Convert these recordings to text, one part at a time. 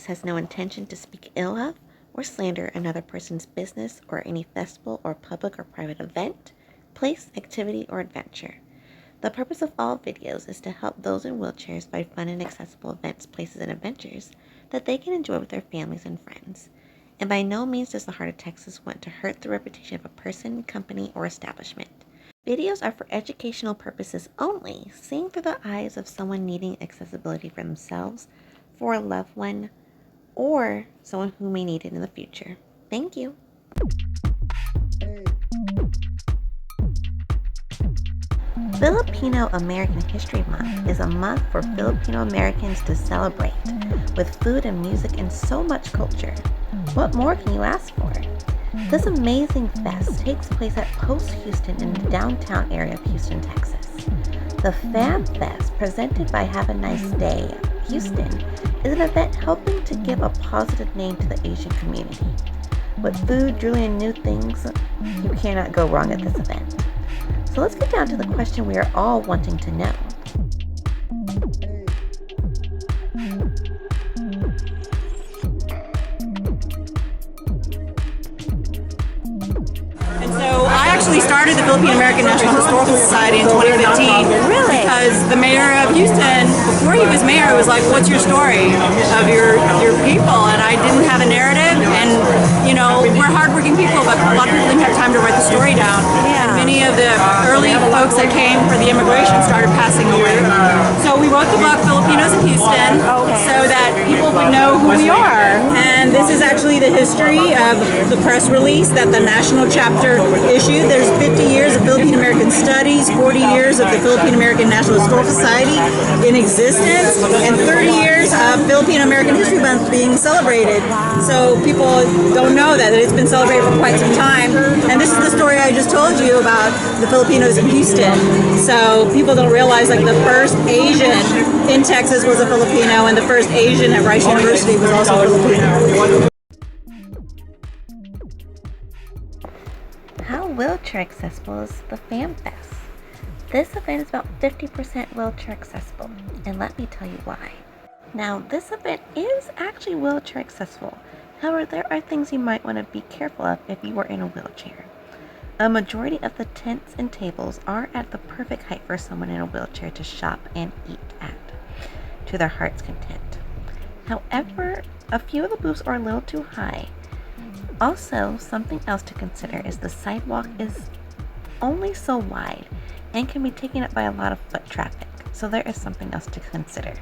Nice has no intention to speak ill of or slander another person's business or any festival or public or private event, place, activity, or adventure. The purpose of all videos is to help those in wheelchairs find fun and accessible events, places, and adventures that they can enjoy with their families and friends. And by no means does the Heart of Texas want to hurt the reputation of a person, company, or establishment. Videos are for educational purposes only, seen through the eyes of someone needing accessibility for themselves, for a loved one, or someone who may need it in the future. Thank you. Filipino American History Month is a month for Filipino Americans to celebrate, with food and music and so much culture. What more can you ask for? This amazing fest takes place at Post Houston in the downtown area of Houston, Texas. The FAHM Fest, presented by Have a Nice Day Houston, is an event helping to give a positive name to the Asian community. With food, jewelry, and new things, you cannot go wrong at this event. So let's get down to the question we are all wanting to know. I actually started the Philippine American National Historical Society in 2015. Really? Because the mayor of Houston, before he was mayor, was like, what's your story of your people? And I didn't have a narrative, and you know, we're hardworking people, but a lot of people didn't have time to write the story down. Yeah. And many of the early folks that came for the immigration started passing away. So we wrote the book Filipinos in Houston so that people would know who we are. And this is actually the history of the press release that the national chapter issued. There's 50 years of Philippine American Studies, 40 years of the Philippine American National Historical Society in existence, and 30 years of Philippine American History Month being celebrated. So people don't know that it's been celebrated for quite some time. And this is the story I just told you about the Filipinos in Houston. So people don't realize, like, the first Asian in Texas was a Filipino, and the first Asian at Rice University was also Filipino. How wheelchair accessible is the FAHM Fest? This event is about 50% wheelchair accessible, and let me tell you why. Now, this event is actually wheelchair accessible. However, there are things you might want to be careful of if you are in a wheelchair. A majority of the tents and tables are at the perfect height for someone in a wheelchair to shop and eat at, to their heart's content. However, a few of the booths are a little too high. Also, something else to consider is the sidewalk is only so wide and can be taken up by a lot of foot traffic, so there is something else to consider.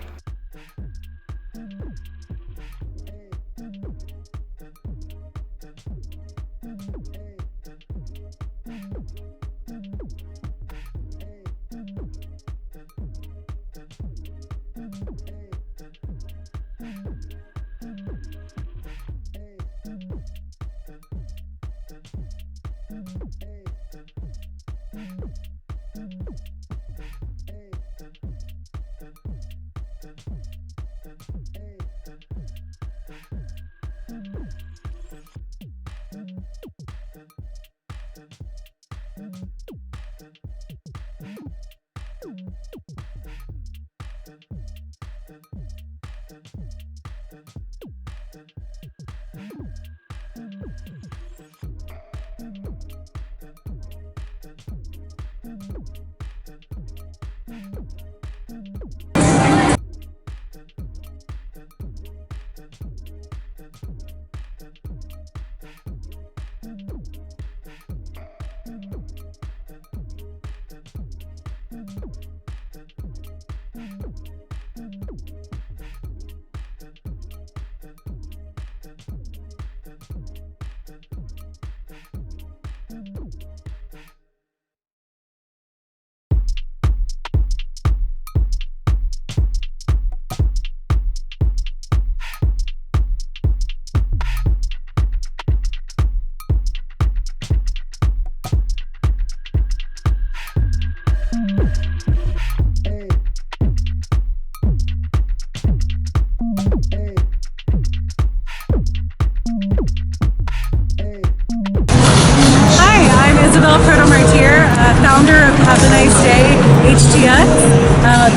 founder of Have a Nice Day HTX.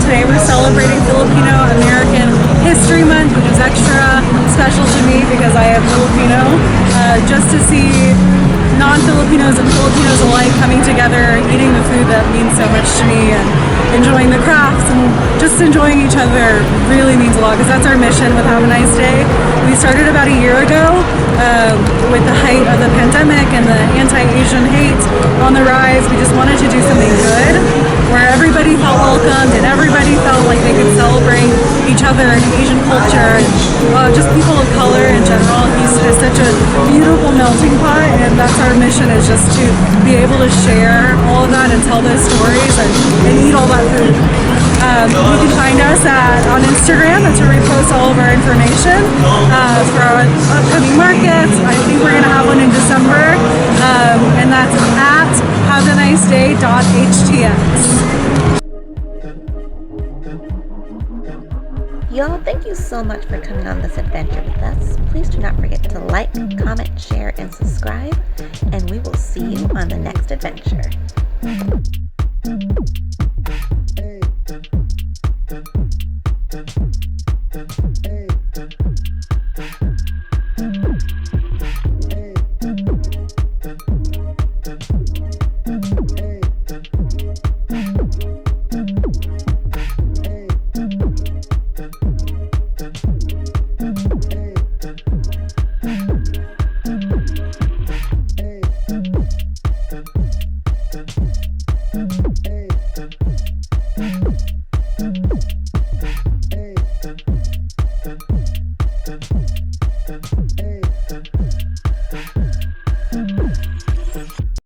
Today we're celebrating Filipino American History Month, which is extra special I am Filipino, just to see non-Filipinos and Filipinos alike coming together, eating the food that means so much to me, and enjoying the crafts and just enjoying each other really means a lot, because that's our mission with Have a Nice Day. We started about a year ago with the height of the pandemic and the anti-Asian hate on the rise. We just wanted to do something good where everybody felt welcomed and everybody felt like they could celebrate each other and Asian culture and just people of color in general. Houston is such a beautiful melting pot, and that's our mission, is just to be able to share all of that and tell those stories and eat all that food. You can find us on Instagram to repost all of our information for our upcoming markets. I think we're going to have one in December, and that's at haveaniceday.htx. Y'all, thank you so much for coming on this adventure with us. Please do not forget to like, comment, share, and subscribe, and we will see you on the next adventure.